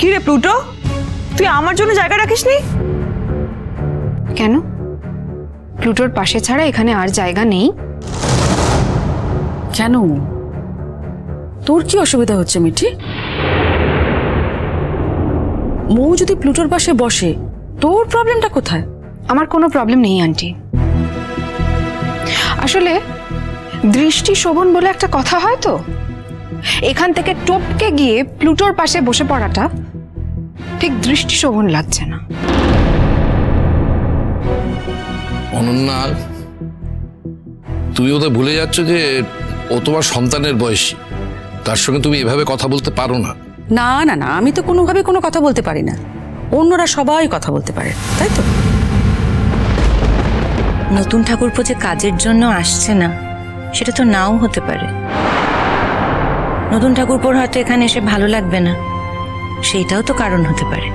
কি রে প্লুটো, তুই আমার জন্য জায়গা রাখিসনি কেন? প্লুটোর পাশে ছাড়া এখানে আর জায়গা নেই? কেন, তোর কি অসুবিধা হচ্ছে মিঠি? মৌ যদি প্লুটোর পাশে বসে, তোর প্রবলেমটা কোথায়? আমার কোনো প্রবলেম নেই আন্টি। আসলে দৃষ্টি শোভন বলে একটা কথা হয় তো, এখান থেকে টপকে গিয়ে প্লুটোর পাশে বসে পড়াটা ঠিক দৃষ্টি শোভন লাগছে না। অনন্যা, তুমি ওদের ভুলে যাচ্ছ যে ও তোমার সন্তানের বয়সী, তার সঙ্গে তুমি এভাবে কথা বলতে পারো না। না না না, আমি তো কোনোভাবে কোনো কথা বলতে পারি না, অন্যরা সবাই কথা বলতে পারে, তাই তো? নতুন ঠাকুরপো যে কাজের জন্য আসছে না সেটা তো নাও হতে পারে। নতুন ঠাকুরপোর হয়তো এখানে এসে ভালো লাগবে না, সেইটাও তো কারণ হতে পারে।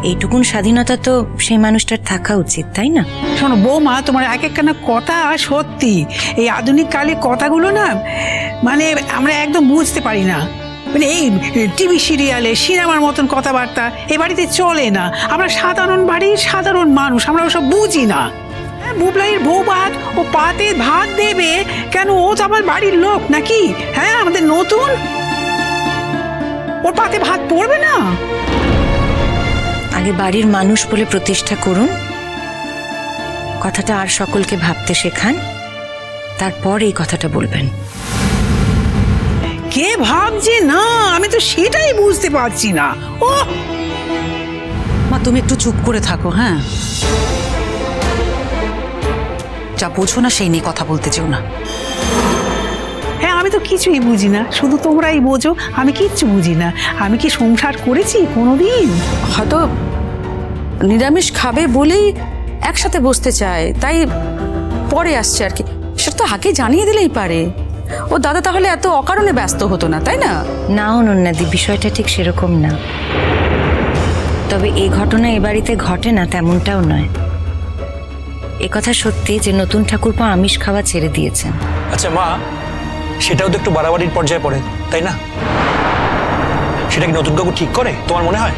এইটুকুন স্বাধীনতা তো সেই মানুষটার থাকা উচিত, তাই না? শোনো বৌমা, তোমার এক একখানা কথা সত্যি, এই আধুনিক কালে কথাগুলো না মানে আমরা একদম বুঝতে পারি না। মানে এই টিভি সিরিয়ালে সিনেমার মতন কথাবার্তা এ বাড়িতে চলে না। আমরা সাধারণ বাড়ির সাধারণ মানুষ, আমরা ওসব বুঝি না। বুবলাইয়ের বউ ভাত ও পাতে ভাত দেবে কেন? ও তো আমার বাড়ির লোক নাকি? হ্যাঁ, আমাদের নতুন, ওর পাতে ভাত পড়বে না? আগে বাড়ির মানুষ বলে প্রতিষ্ঠা করুন, কথাটা আর সকলকে ভাবতে শেখান, তারপর এই কথাটা বলবেন। কে ভাবছে না, আমি তো সেটাই বুঝতে পারছি না। ও মা, তুমি একটু চুপ করে থাকো। হ্যাঁ, যা বোঝো না সেই নিয়ে কথা বলতে চেও না। হ্যাঁ, আমি তো কিছুই বুঝি না, শুধু তোমরাই বোঝো, আমি কিচ্ছু বুঝি না। আমি কি সংসার করেছি কোনোদিন? হয়তো নিরামিষ খাবে বলেই একসাথে বসতে চায়, তাই পরে আসছে আর কি। সেটা তো আগে জানিয়ে দিলেই পারে। ও দাদা তাহলে এত অকারণে ব্যস্ত হতো না, তাই না? না অনন্যাদি, বিষয়টা ঠিক সেরকম না। তবে এই ঘটনা এ বাড়িতে ঘটে না তেমনটাও নয়। এ কথা সত্যি যে নতুন ঠাকুরপো আমিষ খাওয়া ছেড়ে দিয়েছেন। আচ্ছা মা, সেটাও তো একটু বাড়াবাড়ির পর্যায়ে পড়ে, তাই না? সেটা কি নতুন কাকু ঠিক করে তোমার মনে হয়?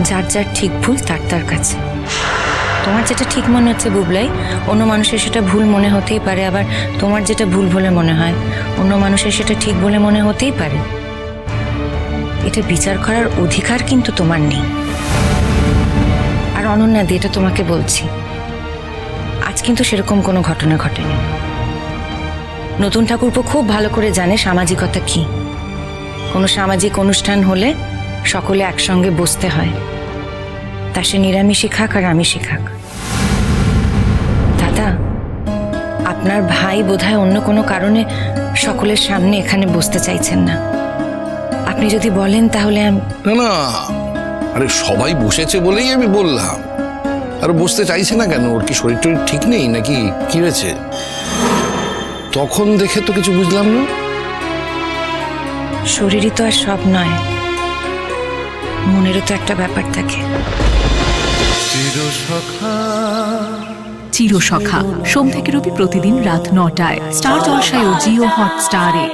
যার যার ঠিক ভুল তার তার কাছে। তোমার যেটা ঠিক মনে হচ্ছে বুবলাই, অন্য মানুষের সেটা ভুল মনে হতেই পারে, আবার তোমার যেটা ভুল বলে মনে হয় অন্য মানুষের সেটা ঠিক বলে মনে হতেই পারে। এটা বিচার করার অধিকার কিন্তু তোমার নেই। আর অনন্যাদি, এটা তোমাকে বলছি, আজ কিন্তু সেরকম কোনো ঘটনা ঘটেনি। নতুন ঠাকুরপো খুব ভালো করে জানে সামাজিকতা কি। কোনো সামাজিক অনুষ্ঠান হলে সকলে একসঙ্গে বসতে হয়, তা সে নিরামিষই খাক আর আমিষই খাক। দাদা, আপনার ভাই বোধহয় অন্য কোনো কারণে সকলের সামনে এখানে বসতে চাইছেন না। আপনি যদি বলেন তাহলে না না, আরে সবাই বসেছে বলেই আমি বললাম। আর বসতে চাইছে না কেন? ওর কি শরীর টরীর ঠিক নেই নাকি? কি হয়েছে? তখন দেখে তো কিছু বুঝলাম না। শরীরই তো আর সব নয়, মনেরও তো একটা ব্যাপার থাকে। চিরসখা সোম থেকে রবি প্রতিদিন রাত ৯টায় স্টার জলসায় ও জিও হটস্টারে।